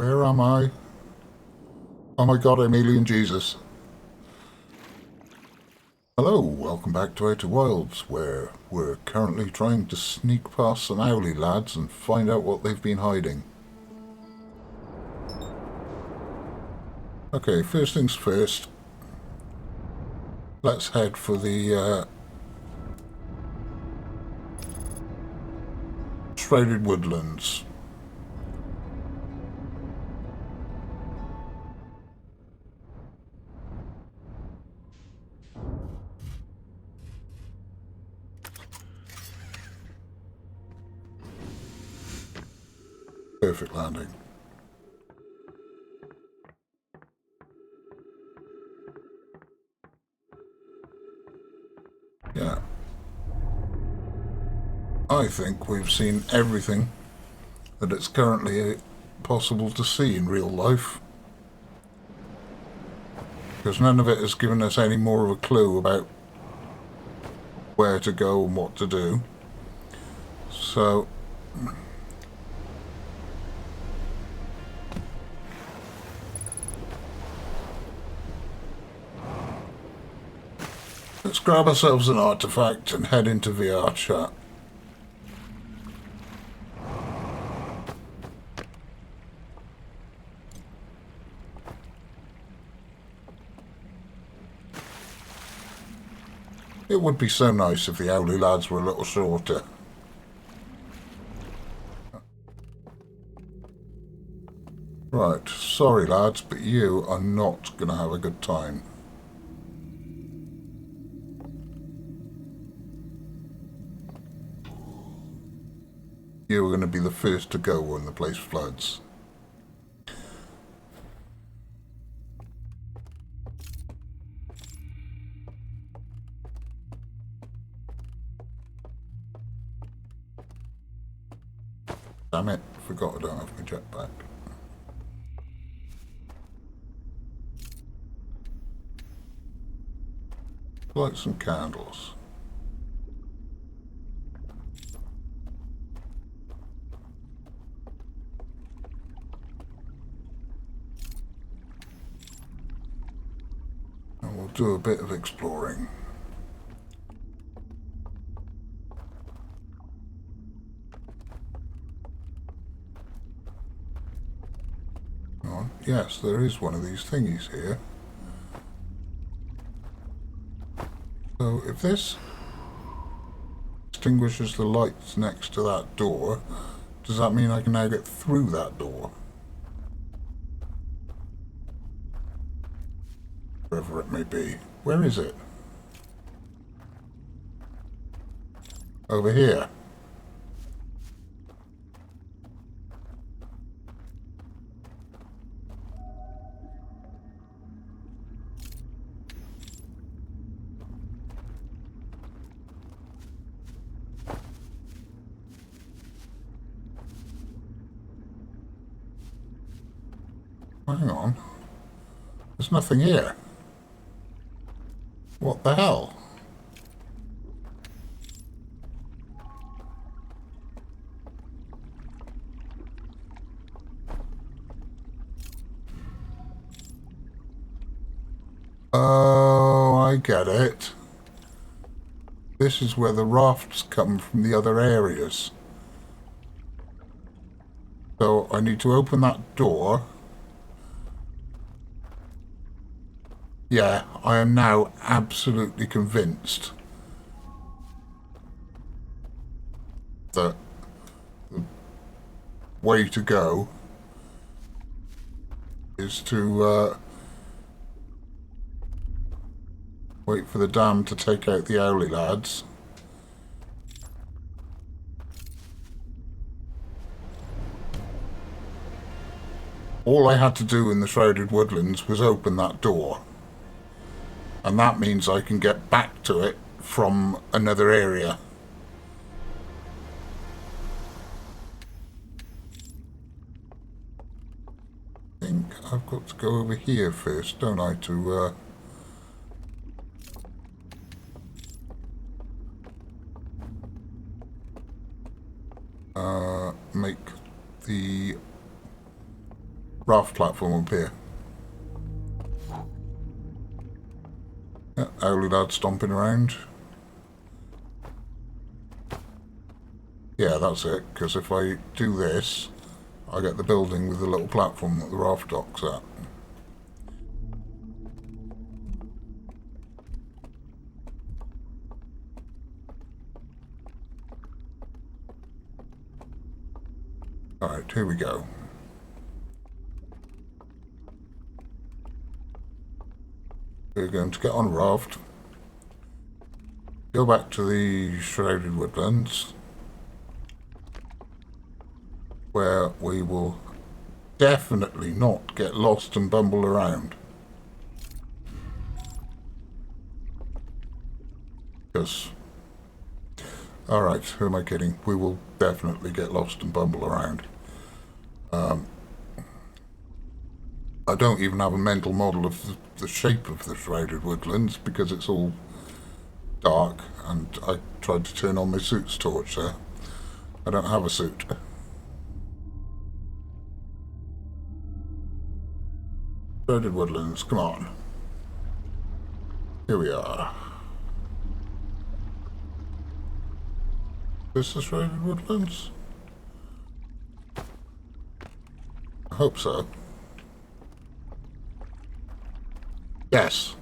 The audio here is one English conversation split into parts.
Where am I? Oh my god, I'm Alien Jesus. Hello, welcome back to Outer Wilds, where we're currently trying to sneak past some Owly Lads and find out what they've been hiding. Okay, first things first. Let's head for the Shrouded Woodlands. Perfect landing. Yeah. I think we've seen everything that it's currently possible to see in real life. Because none of it has given us any more of a clue about where to go and what to do. So let's grab ourselves an artifact and head into VRChat. It would be so nice if the Owly Lads were a little shorter. Right, sorry lads, but you are not going to have a good time. You are going to be the first to go when the place floods. Damn it, forgot I don't have my jetpack. Light some candles. And we'll do a bit of exploring. Oh, yes, there is one of these thingies here. So if this extinguishes the lights next to that door, does that mean I can now get through that door? Wherever it may be. Where is it? Over here. Hang on. There's nothing here. What the hell? Oh, I get it. This is where the rafts come from the other areas. So I need to open that door. Yeah, I am now absolutely convinced that the way to go is to wait for the dam to take out the Owly Lads. All I had to do in the Shrouded Woodlands was open that door. And that means I can get back to it from another area. I think I've got to go over here first, don't I, to make the raft platform up here. Yeah, Owly Lad stomping around. Yeah, that's it, because if I do this, I get the building with the little platform that the raft dock's at. Alright, here we go. We're going to get on a raft, go back to the Shrouded Woodlands, where we will definitely not get lost and bumble around. Because, alright, who am I kidding? We will definitely get lost and bumble around. I don't even have a mental model of the shape of the Shrouded Woodlands because it's all dark, and I tried to turn on my suit's torch there. I don't have a suit. Shrouded Woodlands, come on. Here we are. Is this the Shrouded Woodlands? I hope so. Yes.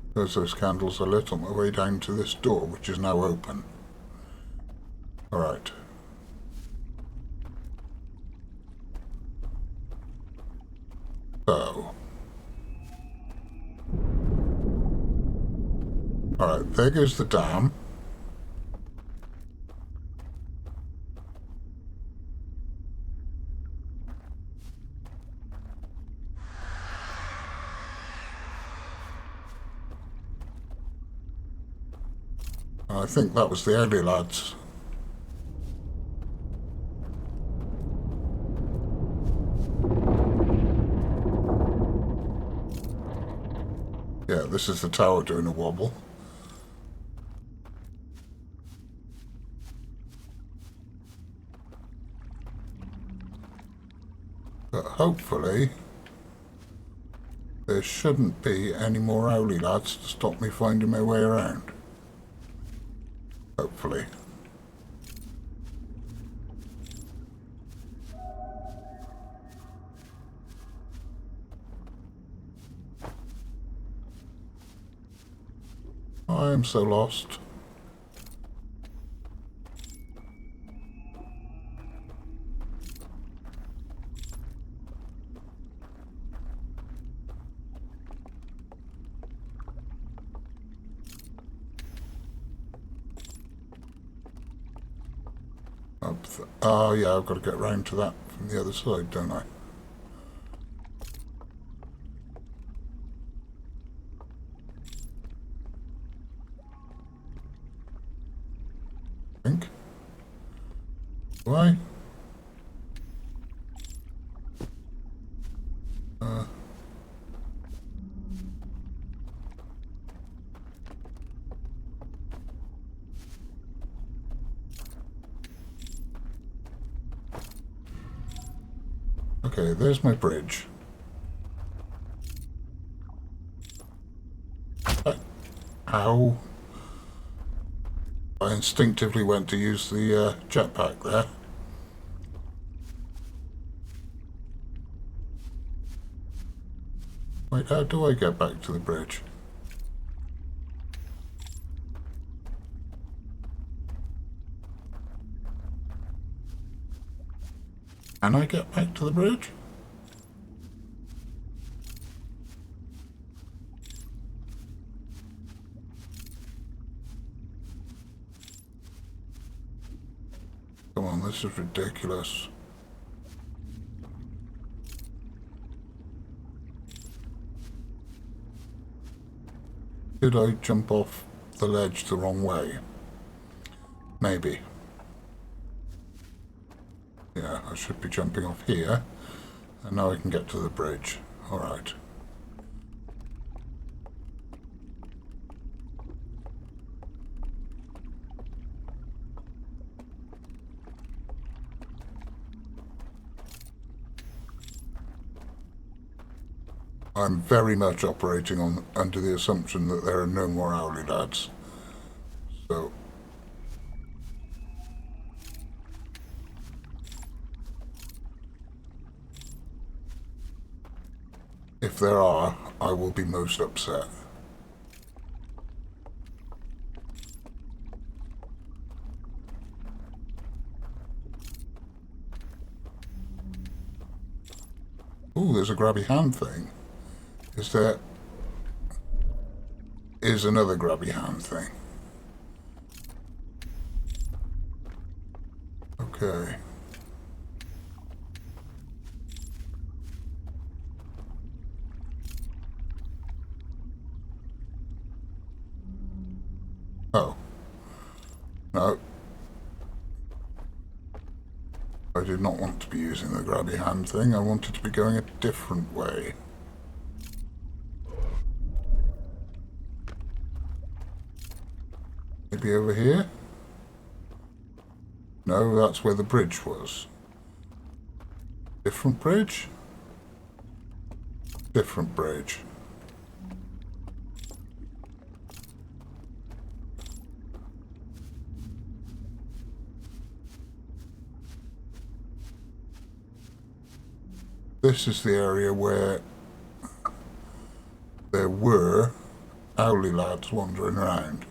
Because those candles are lit on my way down to this door, which is now open. Alright. So. Alright, there goes the dam. I think that was the Owly Lads. Yeah, this is the tower doing a wobble. But hopefully there shouldn't be any more Owly Lads to stop me finding my way around. Hopefully. I am so lost. Oh yeah, I've got to get round to that from the other side, don't I? I think. Do I? Okay, there's my bridge. Ow. I instinctively went to use the jetpack there. Wait, how do I get back to the bridge? Can I get back to the bridge? Come on, this is ridiculous. Did I jump off the ledge the wrong way? Maybe. Yeah, I should be jumping off here. And now I can get to the bridge. Alright. I'm very much operating on under the assumption that there are no more Owly Lads. So if there are, I will be most upset. Ooh, there's a grabby hand thing. Is there... is another grabby hand thing. Okay. Oh. No. I did not want to be using the grabby hand thing. I wanted to be going a different way. Maybe over here? No, that's where the bridge was. Different bridge? Different bridge. This is the area where there were Owly Lads wandering around.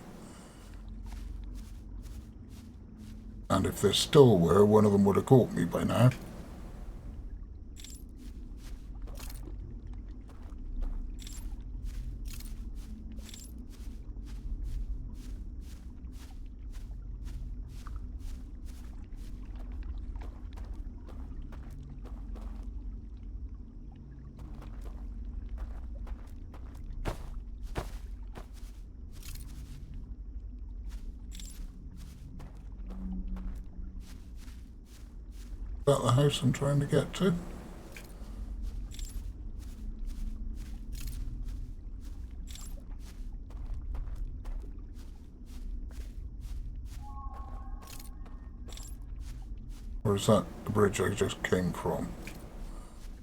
And if there still were, one of them would have caught me by now. Is that the house I'm trying to get to? Or is that the bridge I just came from?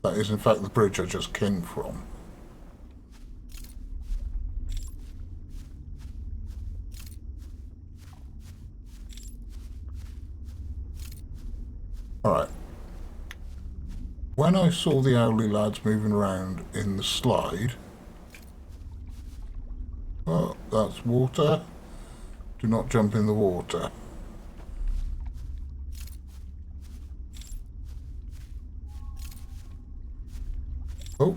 That is in fact the bridge I just came from. Alright. When I saw the Owly Lads moving around in the slide... Oh, that's water. Do not jump in the water. Oh,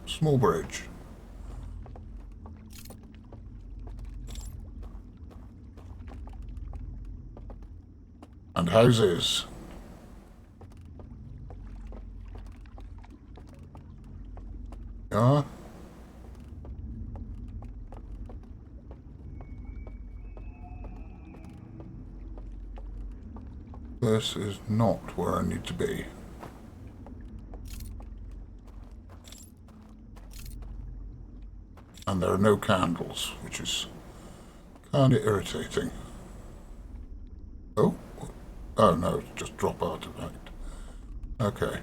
small bridge. And houses. Yeah. This is not where I need to be. And there are no candles, which is kind of irritating. Oh? Oh no, just drop artifact. Okay,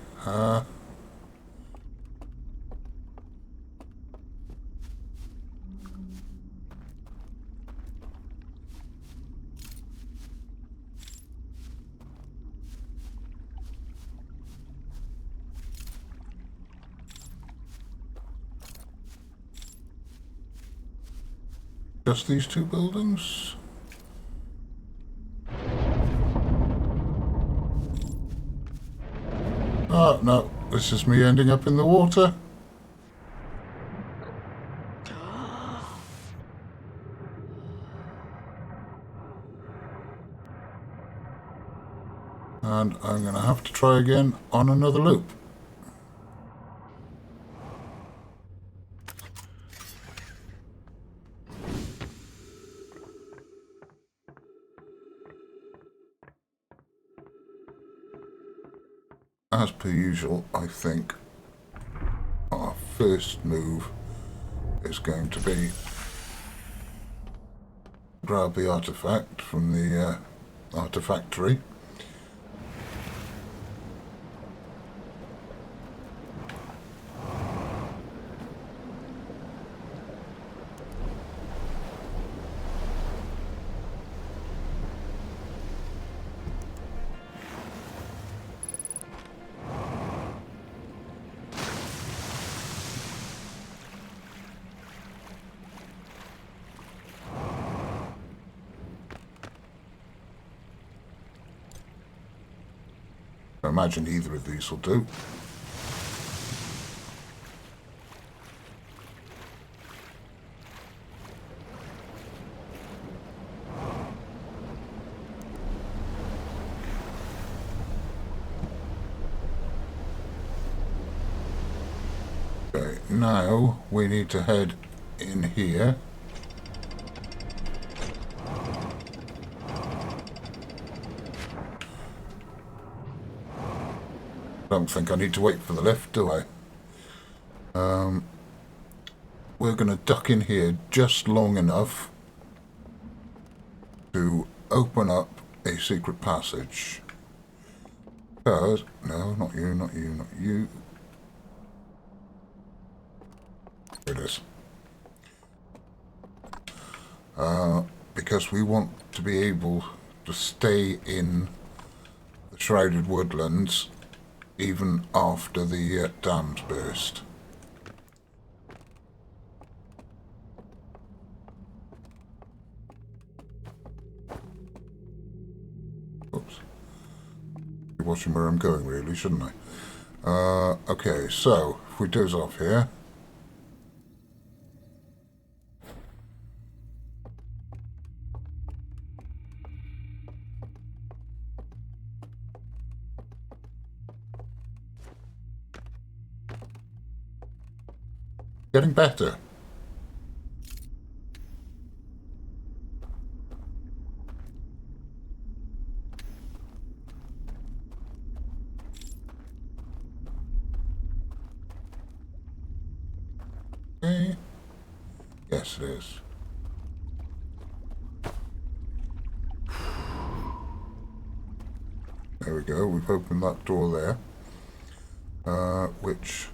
just these two buildings? Oh, no, this is me ending up in the water. And I'm going to have to try again on another loop. As per usual, I think our first move is going to be grab the artifact from the artifactory. I imagine either of these will do. Okay, now we need to head in here. Don't think I need to wait for the lift, do I? We're going to duck in here just long enough to open up a secret passage. Because, no, not you, not you, not you. Here it is. Because we want to be able to stay in the Shrouded Woodlands even after the dams burst. Oops. Be watching where I'm going, really, shouldn't I? Okay, so if we doze off here. Getting better. Okay. Yes, it is. There we go, we've opened that door there. Which...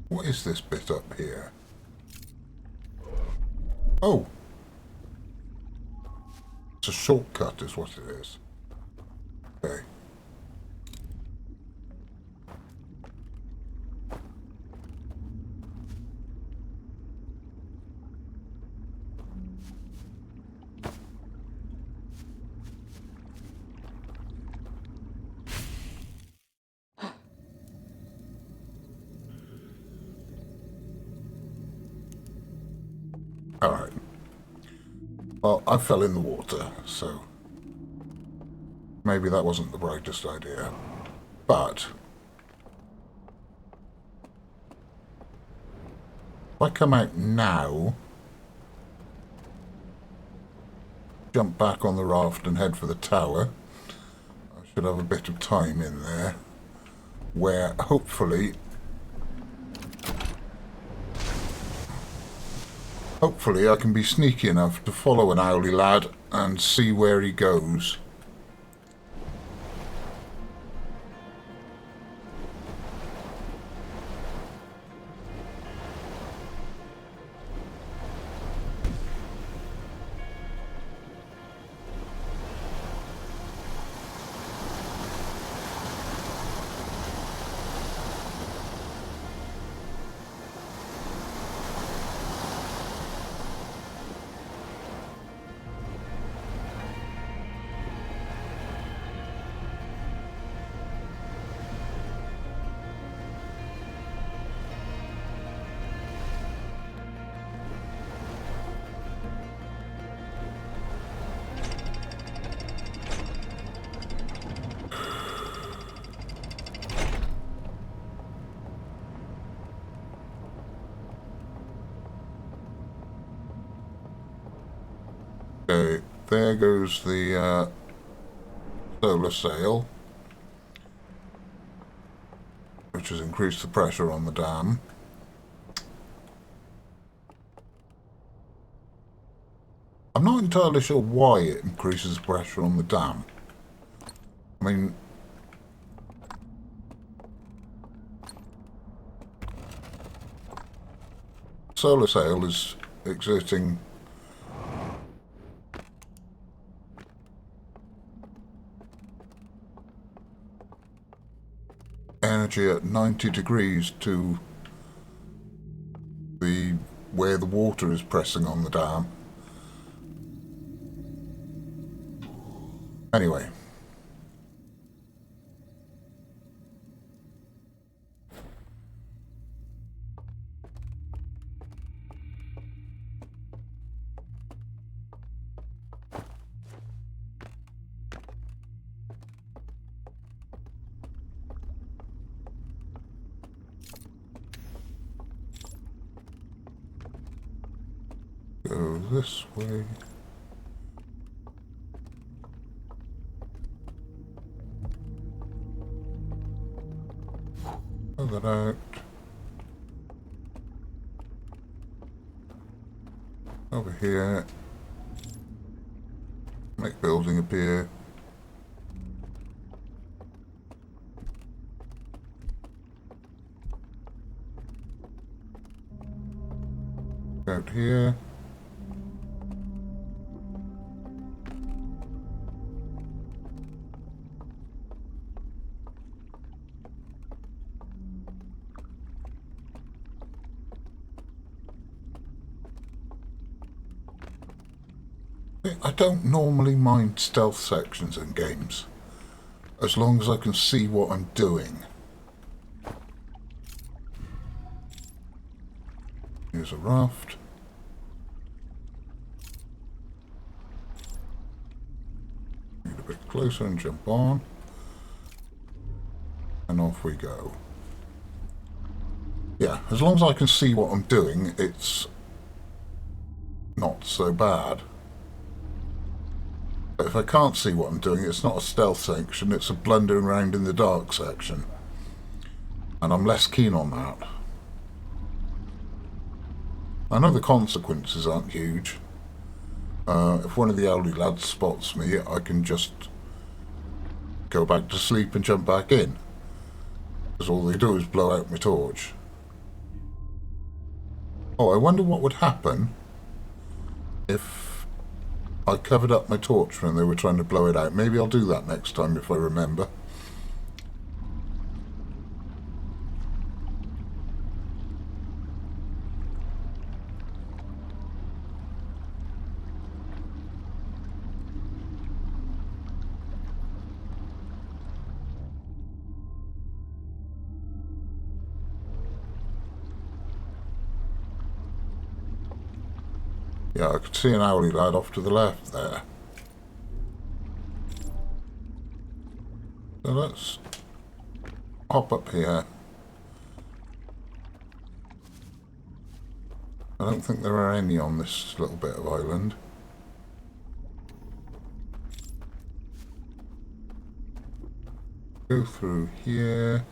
What is this bit up here? Oh! It's a shortcut is what it is. Okay. Alright. Well, I fell in the water, so maybe that wasn't the brightest idea. But if I come out now, jump back on the raft and head for the tower, I should have a bit of time in there where hopefully I can be sneaky enough to follow an Owly Lad and see where he goes. Okay, there goes the solar sail, which has increased the pressure on the dam. I'm not entirely sure why it increases the pressure on the dam. I mean, solar sail is exerting energy at 90 degrees to the where the water is pressing on the dam. Anyway. Go this way. Pull that out. Over here. Make building appear. Out here. I don't normally mind stealth sections in games, as long as I can see what I'm doing. Here's a raft. Get a bit closer and jump on. And off we go. Yeah, as long as I can see what I'm doing, it's not so bad. But if I can't see what I'm doing, it's not a stealth section, it's a blundering around in the dark section. And I'm less keen on that. I know the consequences aren't huge. If one of the Owly lads spots me, I can just go back to sleep and jump back in. Because all they do is blow out my torch. Oh, I wonder what would happen if I covered up my torch when they were trying to blow it out. Maybe I'll do that next time if I remember. Yeah, I could see an Owly lad off to the left there. So let's hop up here. I don't think there are any on this little bit of island. Go through here.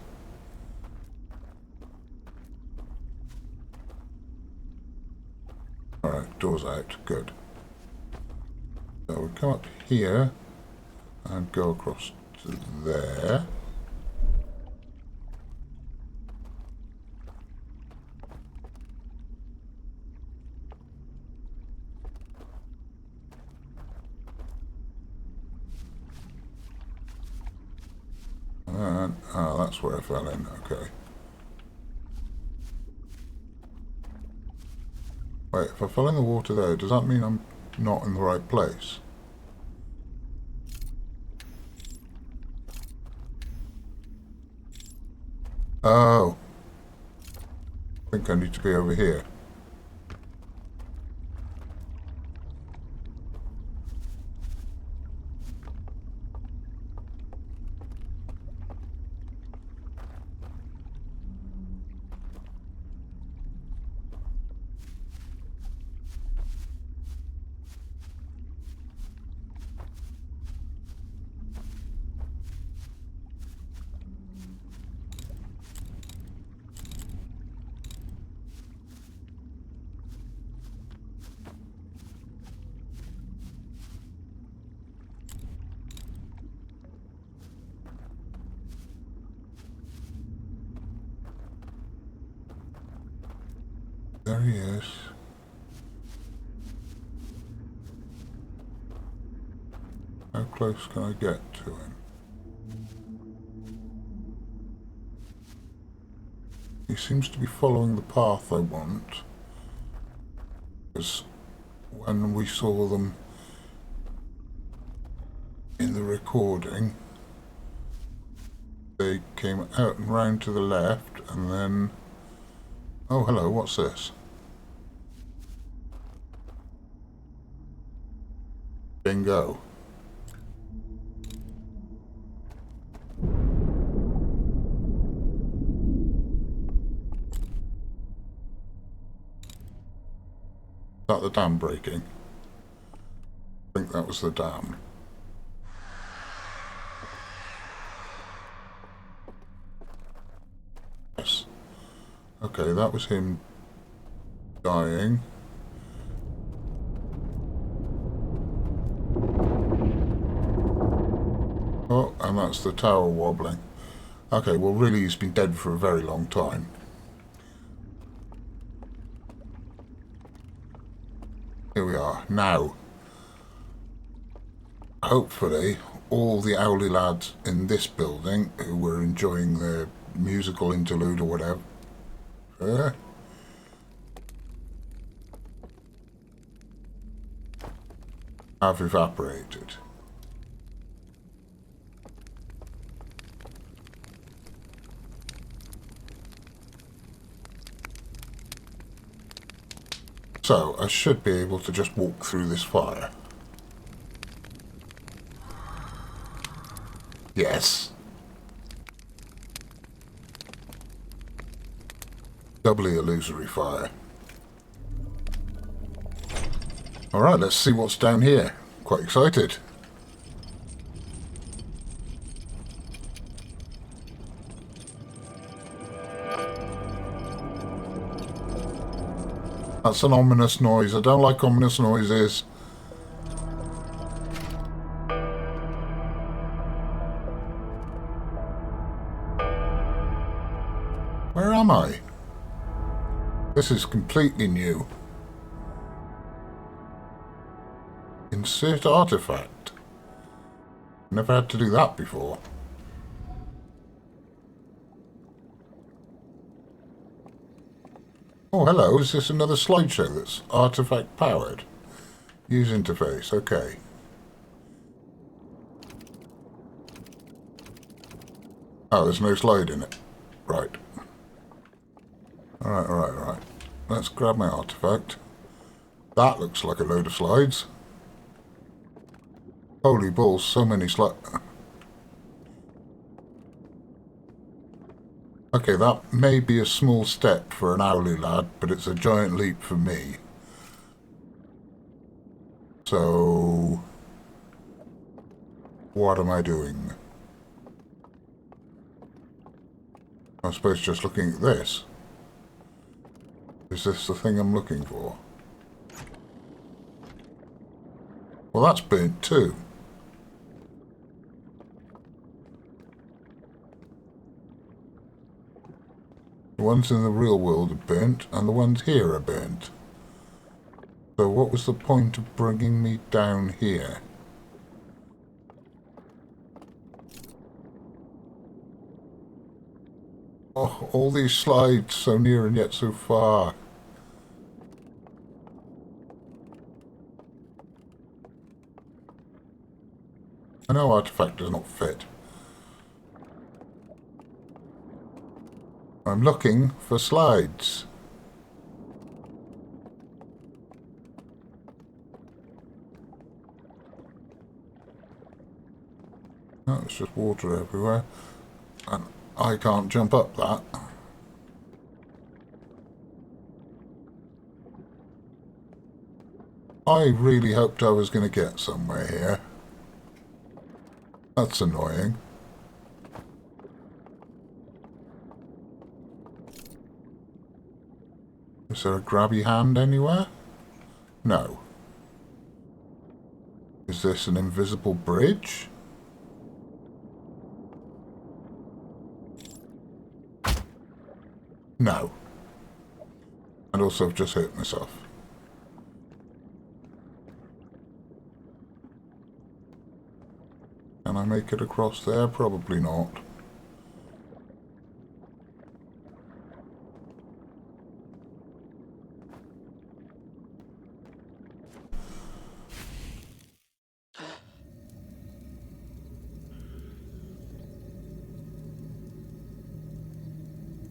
Alright, door's out. Good. So we come up here and go across to there. And, that's where I fell in. Okay. Wait, if I fell in the water there, does that mean I'm not in the right place? Oh. I think I need to be over here. There he is. How close can I get to him? He seems to be following the path I want. Because when we saw them in the recording, they came out and round to the left, and then... Oh, hello, what's this? Bingo. Is that the dam breaking? I think that was the dam. Yes. Okay, that was him dying. Oh, and that's the tower wobbling. Okay, well really he's been dead for a very long time. Here we are. Now, hopefully, all the Owly lads in this building who were enjoying their musical interlude or whatever have evaporated. So, I should be able to just walk through this fire. Yes. Doubly illusory fire. Alright, let's see what's down here. Quite excited. That's an ominous noise. I don't like ominous noises. Where am I? This is completely new. Insert artifact. Never had to do that before. Oh, hello. Is this another slideshow that's artifact powered? Use interface. Okay. Oh, there's no slide in it. Right. Alright. Let's grab my artifact. That looks like a load of slides. Holy balls, so many slides. Okay, that may be a small step for an Owly lad, but it's a giant leap for me. So... what am I doing? I suppose just looking at this. Is this the thing I'm looking for? Well, that's burnt too. The ones in the real world are burnt, and the ones here are burnt. So what was the point of bringing me down here? Oh, all these slides so near and yet so far. I know artifact does not fit. I'm looking for slides. Oh, it's just water everywhere. And I can't jump up that. I really hoped I was going to get somewhere here. That's annoying. Is there a grabby hand anywhere? No. Is this an invisible bridge? No. And also I've just hurt myself. Can I make it across there? Probably not.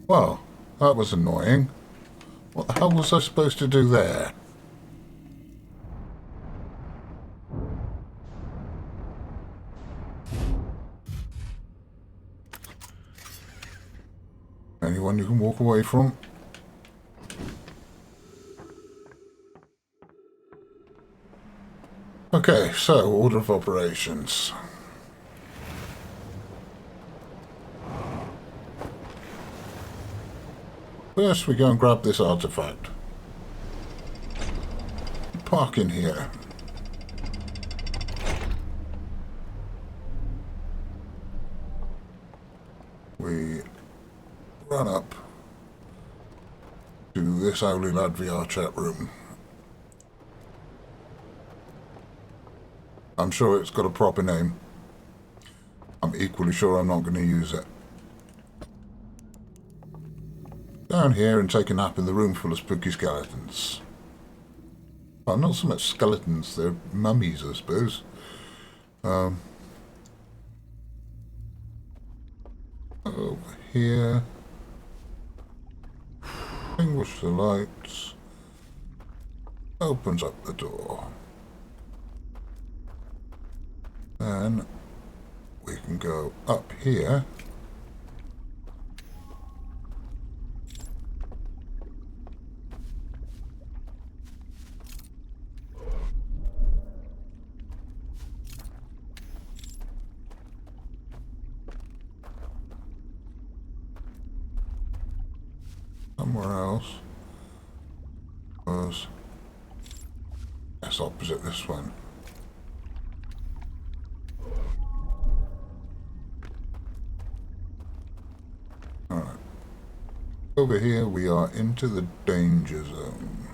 Well, that was annoying. What the hell was I supposed to do there? Anyone you can walk away from? Okay, so order of operations. First we go and grab this artifact. Park in here. We run up to this Owly Lad VRChat room. I'm sure it's got a proper name. I'm equally sure I'm not going to use it. Down here and take a nap in the room full of spooky skeletons. Well, not so much skeletons, they're mummies, I suppose. Over here. Extinguish the lights. Opens up the door. Then we can go up here. Somewhere else was, yes, opposite this one. Alright. Over here we are into the danger zone.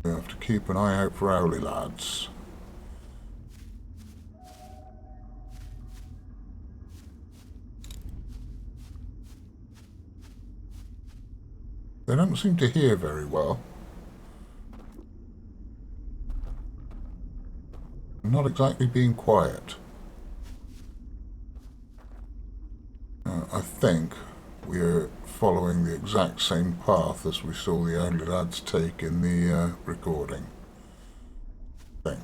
We have to keep an eye out for Owly Lads. They don't seem to hear very well. Not exactly being quiet. I think we're following the exact same path as we saw the Owly Lads take in the recording. I think.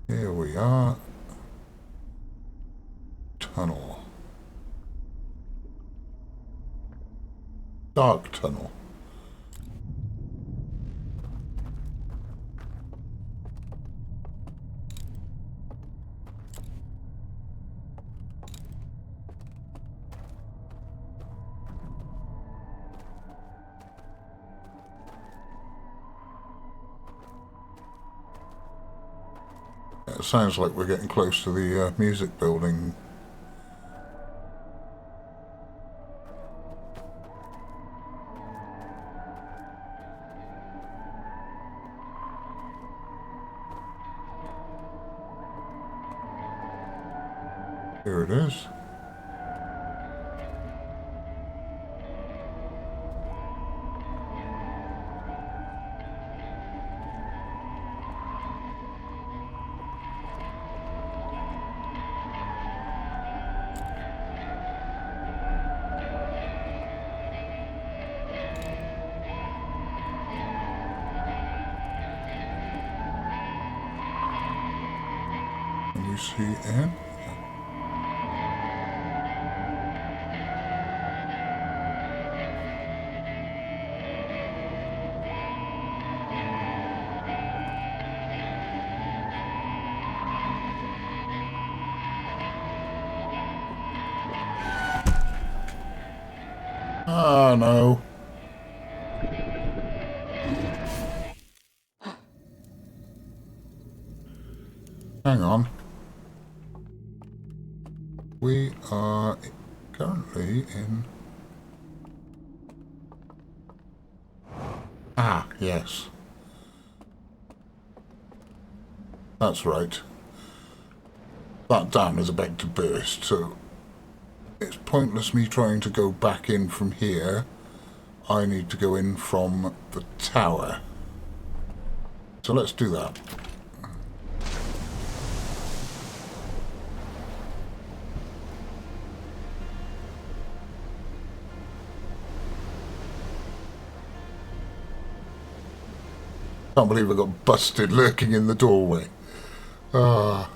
Here we are. Tunnel. Dark tunnel. It sounds like we're getting close to the music building. Here it is. Can you see in? Ah, no. Hang on. We are currently in... Ah, yes. That's right. That dam is about to burst, so it's pointless me trying to go back in from here. I need to go in from the tower. So let's do that. Can't believe I got busted lurking in the doorway. Ah.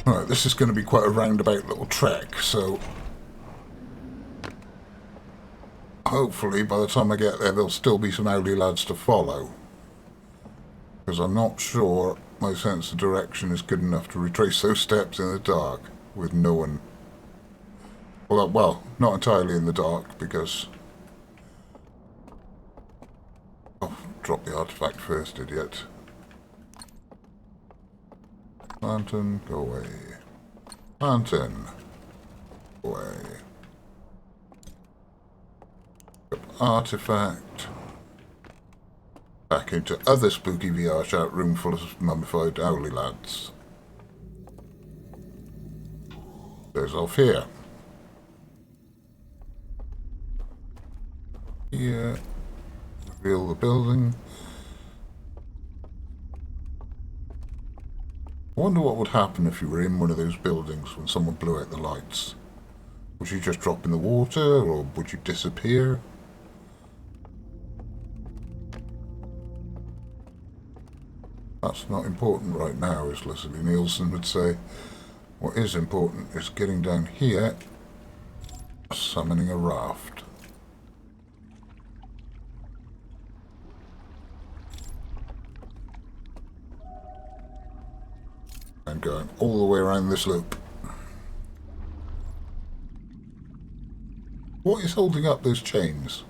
Alright, this is going to be quite a roundabout little trek, so hopefully by the time I get there there'll still be some Owly Lads to follow. Because I'm not sure my sense of direction is good enough to retrace those steps in the dark with no one. Well, not entirely in the dark because... Oh, drop the artifact first, idiot. Lantern, go away. Lantern, go away. Artifact. Back into other spooky VRChat room full of mummified Owly Lads. There's off here. Here. Reveal the building. I wonder what would happen if you were in one of those buildings when someone blew out the lights. Would you just drop in the water, or would you disappear? That's not important right now, as Leslie Nielsen would say. What is important is getting down here, summoning a raft. And going all the way around this loop. What is holding up those chains?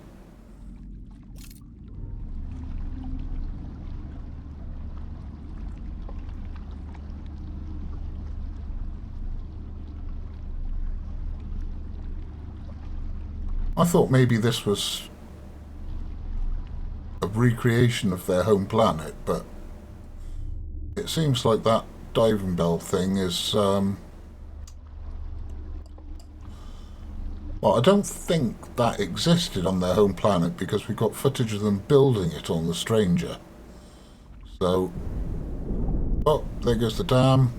I thought maybe this was a recreation of their home planet, but it seems like that diving bell thing is, well, I don't think that existed on their home planet because we got footage of them building it on the Stranger. So, oh, there goes the dam.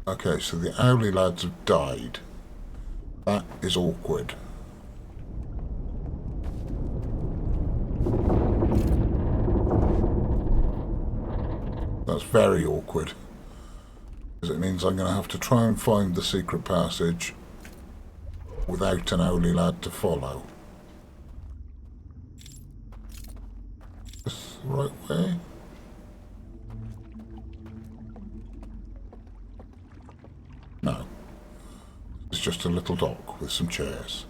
Okay, so the Owly Lads have died. That is awkward. That's very awkward. Because it means I'm going to have to try and find the secret passage without an Owly Lad to follow. Is this the right way? No. It's just a little dock with some chairs.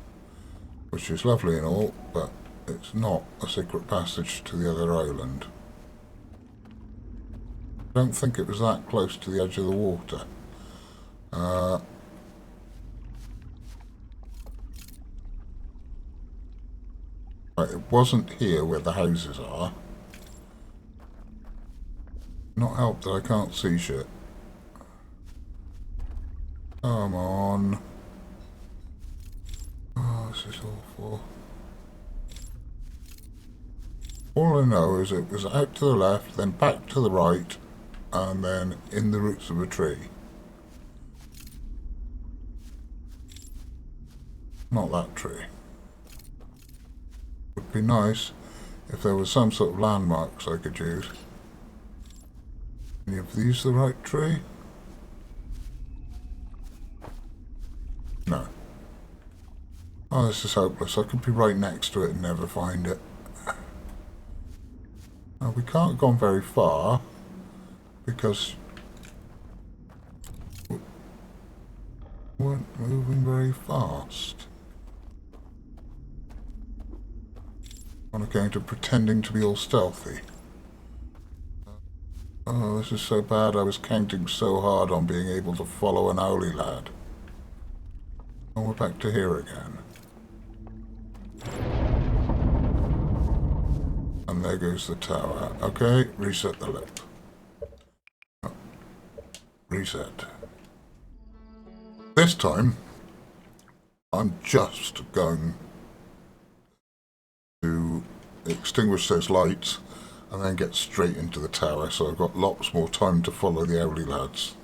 Which is lovely and all, but it's not a secret passage to the other island. I don't think it was that close to the edge of the water. Right, it wasn't here where the houses are. Not helped that I can't see shit. Come on. Oh, this is awful. All I know is it was out to the left, then back to the right, and then in the roots of a tree. Not that tree. Would be nice if there was some sort of landmarks I could use. Any of these the right tree? No. Oh, this is hopeless. I could be right next to it and never find it. Now, we can't have gone very far because we weren't moving very fast. On account of pretending to be all stealthy. Oh, this is so bad. I was counting so hard on being able to follow an Owly Lad. Oh, we're back to here again. And there goes the tower. Okay, reset the lip. Oh, reset. This time, I'm just going to extinguish those lights and then get straight into the tower, so I've got lots more time to follow the Owly Lads.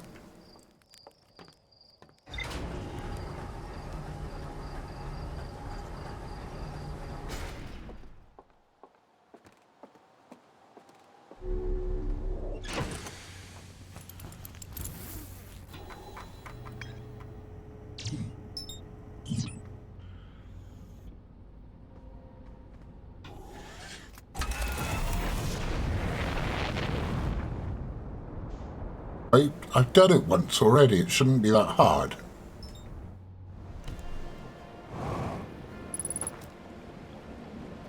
I've done it once already, it shouldn't be that hard.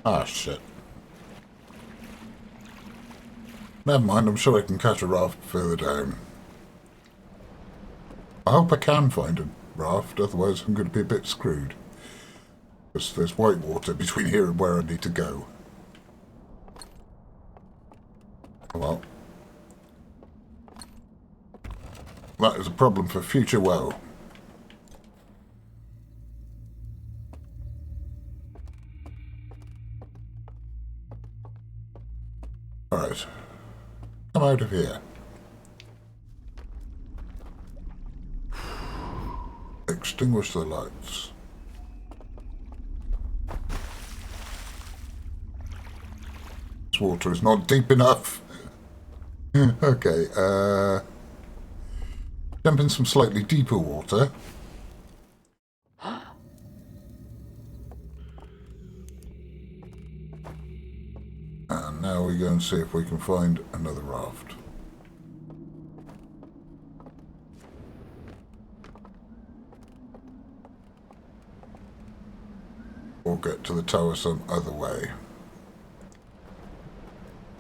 Ah, shit. Never mind, I'm sure I can catch a raft further down. I hope I can find a raft, otherwise I'm going to be a bit screwed. Because there's white water between here and where I need to go. Well, that is a problem for future woe. Alright. Come out of here. Extinguish the lights. This water is not deep enough. Okay, jump in some slightly deeper water. And now we go and see if we can find another raft. Or get to the tower some other way.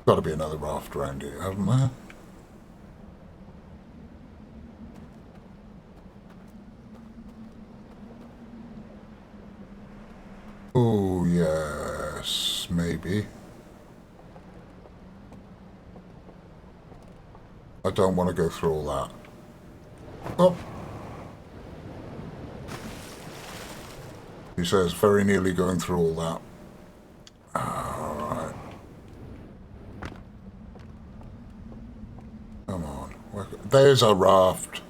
Got to be another raft around here, hasn't there? Oh, yes, maybe. I don't want to go through all that. Oh! He says very nearly going through all that. Alright. Come on. There's a raft.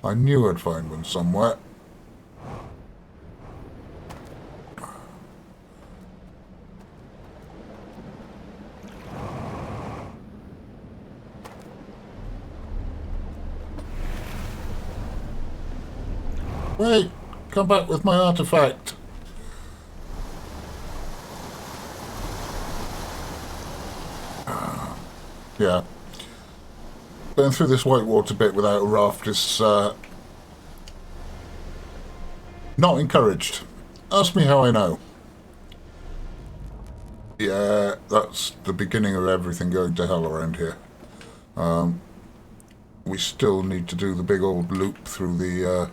I knew I'd find one somewhere. Wait! Come back with my artifact. Yeah. Going through this whitewater bit without a raft is not encouraged. Ask me how I know. Yeah, that's the beginning of everything going to hell around here. We still need to do the big old loop through the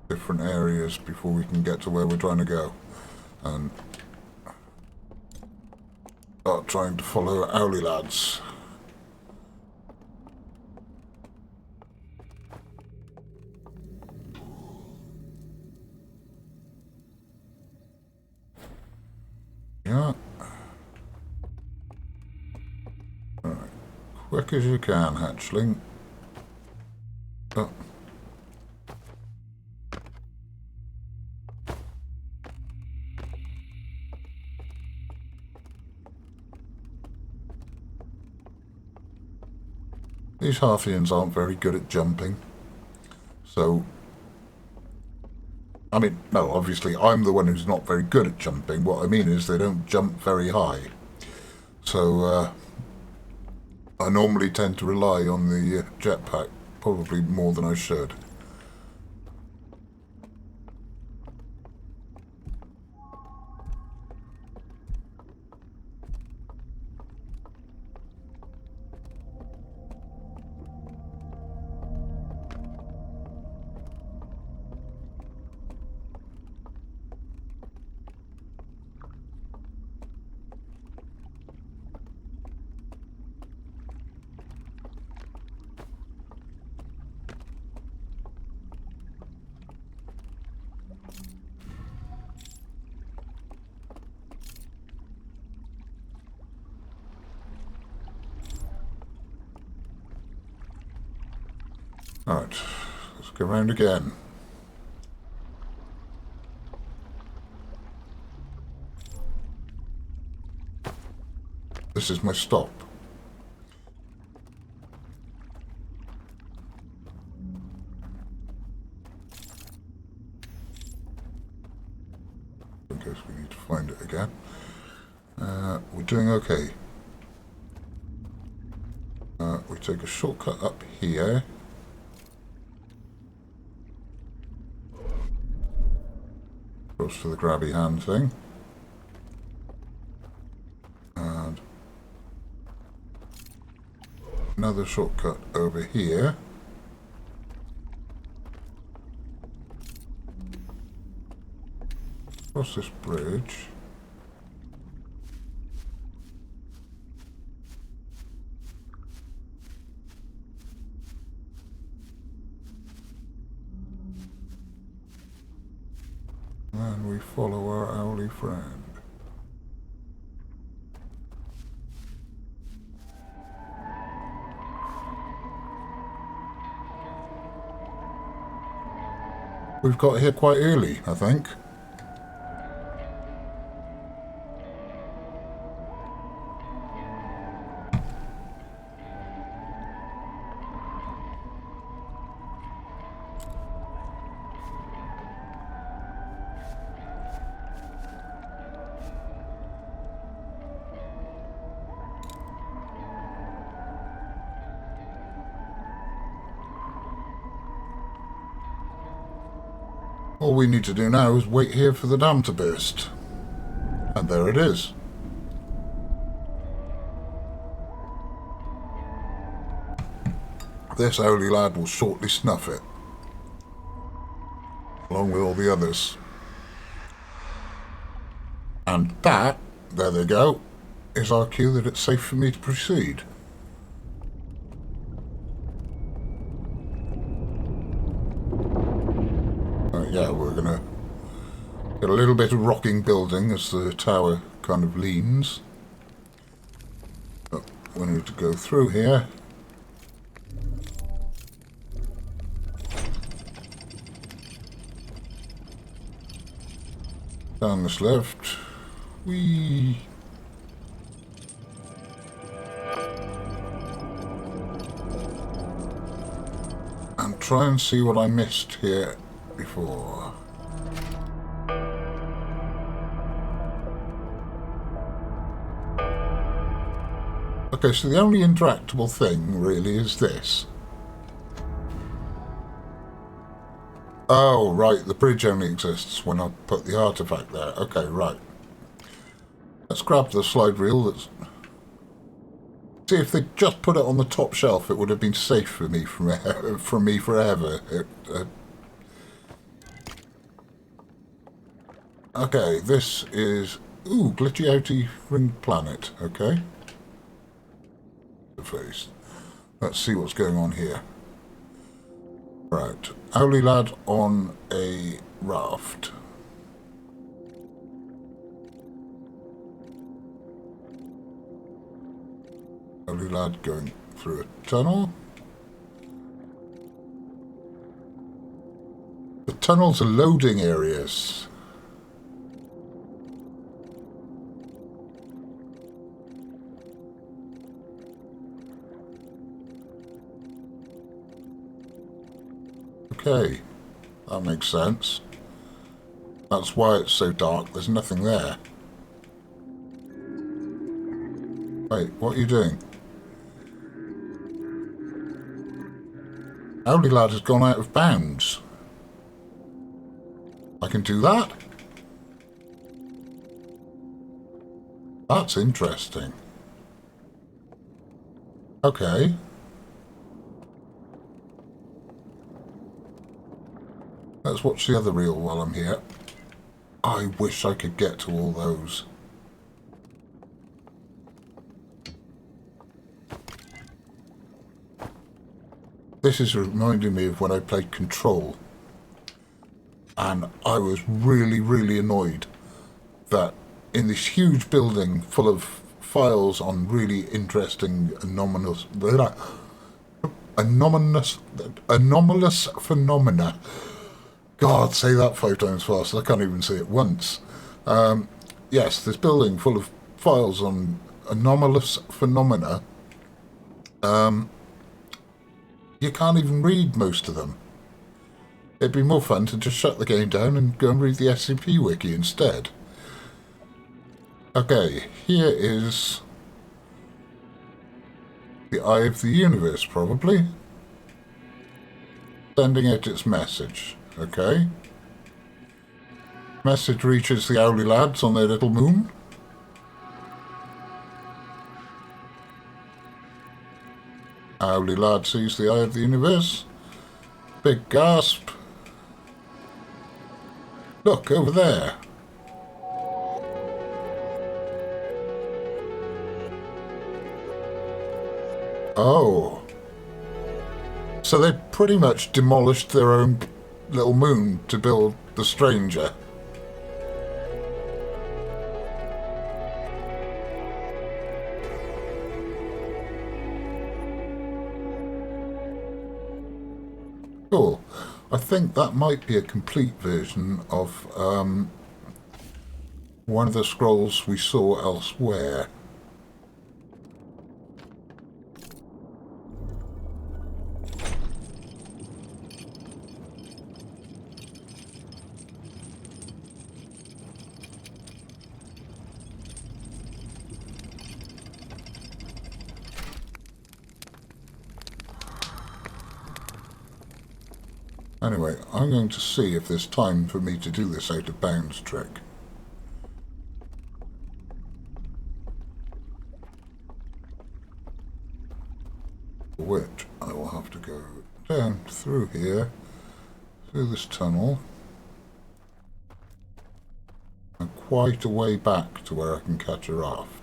different areas before we can get to where we're trying to go. And start trying to follow Owly Lads. Yeah. Alright. Quick as you can, Hatchling. Oh. These Halfians aren't very good at jumping. So, I mean, no, obviously I'm the one who's not very good at jumping. What I mean is they don't jump very high. So, I normally tend to rely on the jetpack, probably more than I should. Alright, let's go round again. This is my stop. In case we need to find it again. We're doing okay. We take a shortcut up here. Goes to the grabby hand thing. And another shortcut over here. Across this bridge. And we follow our owly friend. We've got here quite early, I think. All we need to do now is wait here for the dam to burst. And there it is. This Owly Lad will shortly snuff it. Along with all the others. And that, there they go, is our cue that it's safe for me to proceed. Yeah, we're going to get a little bit of rocking building as the tower kind of leans. But we need to go through here. Down this lift. Whee! And try and see what I missed here before. Okay, so the only interactable thing really is this. Oh, right, the bridge only exists when I put the artifact there. Okay, right. Let's grab the slide reel. That's... See, if they just put it on the top shelf, it would have been safe for me from me forever. Okay, this is... Ooh, glitchy outy ring planet. Okay. The face. Let's see what's going on here. Right. Owly Lad on a raft. Owly Lad going through a tunnel. The tunnels are loading areas. Okay, that makes sense. That's why it's so dark. There's nothing there. Wait, what are you doing? Owly Lad has gone out of bounds. I can do that? That's interesting. Okay. Let's watch the other reel while I'm here. I wish I could get to all those. This is reminding me of when I played Control. And I was really, really annoyed that in this huge building full of files on really interesting anomalous anomalous phenomena. God, say that 5 times fast. I can't even say it once. Yes, this building full of files on anomalous phenomena. You can't even read most of them. It'd be more fun to just shut the game down and go and read the SCP wiki instead. Okay, here is the Eye of the Universe, probably. Sending out its message. Okay. Message reaches the Owly Lads on their little moon. Owly Lad sees the Eye of the Universe. Big gasp. Look, over there. Oh. So they pretty much demolished their own little moon to build the Stranger. Cool. I think that might be a complete version of one of the scrolls we saw elsewhere. Anyway, I'm going to see if there's time for me to do this out of bounds trick. For which I will have to go down through here, through this tunnel, and quite a way back to where I can catch a raft.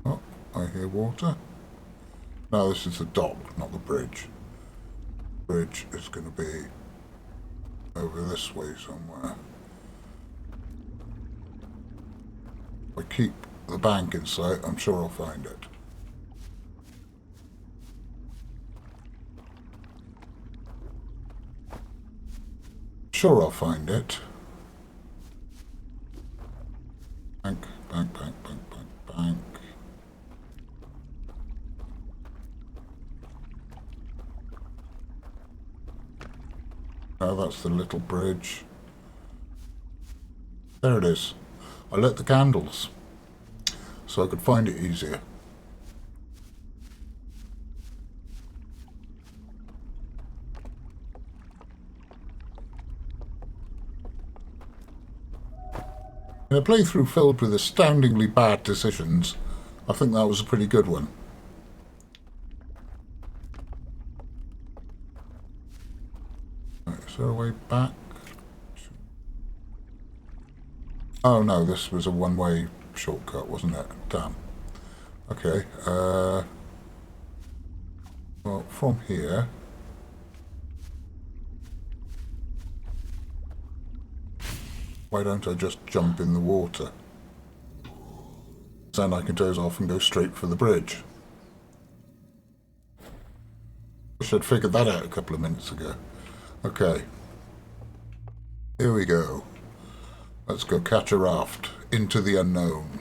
Oh, I hear water. No, this is the dock, not the bridge. The bridge is going to be over this way somewhere. If I keep the bank in sight, I'm sure I'll find it. Sure I'll find it. Bank, bank, bank, bank, bank, bank. Oh, that's the little bridge. There it is. I lit the candles so I could find it easier. In a playthrough filled with astoundingly bad decisions, I think that was a pretty good one. Right, is there a way back? Oh no, this was a one-way shortcut, wasn't it? Damn. Okay, well, from here... Why don't I just jump in the water? Then I can doze off and go straight for the bridge. Wish I'd figured that out a couple of minutes ago. Okay. Here we go. Let's go catch a raft into the unknown.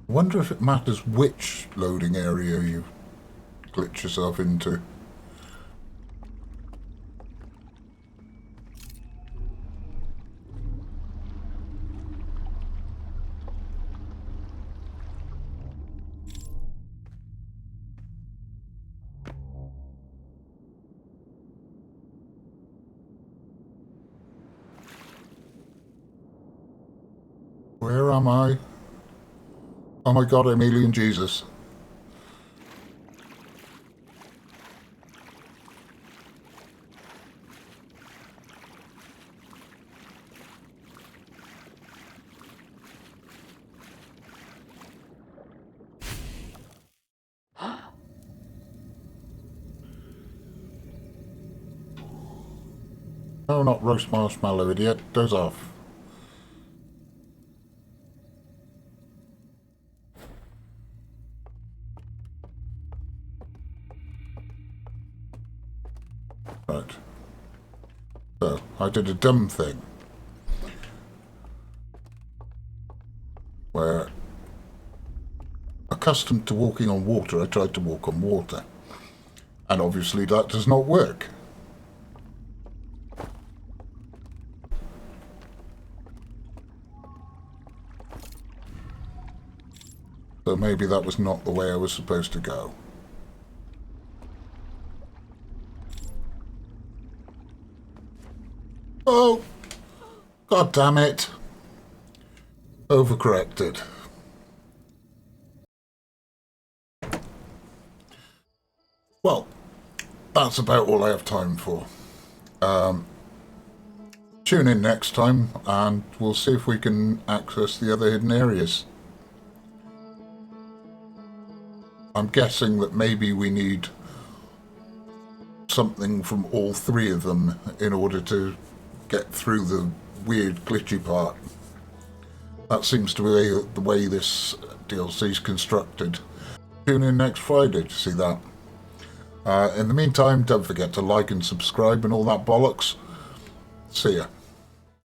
I wonder if it matters which loading area you glitch yourself into. Where am I? Oh my god, I'm Alien Jesus. No, not roast marshmallow, idiot. Doze off. Right. So, I did a dumb thing. Where, accustomed to walking on water, I tried to walk on water. And obviously that does not work. So maybe that was not the way I was supposed to go. Oh! God damn it! Overcorrected. Well, that's about all I have time for. Tune in next time and we'll see if we can access the other hidden areas. I'm guessing that maybe we need something from all three of them in order to get through the weird glitchy part. That seems to be the way this DLC is constructed. Tune in next Friday to see that. In the meantime, don't forget to like and subscribe and all that bollocks. See ya.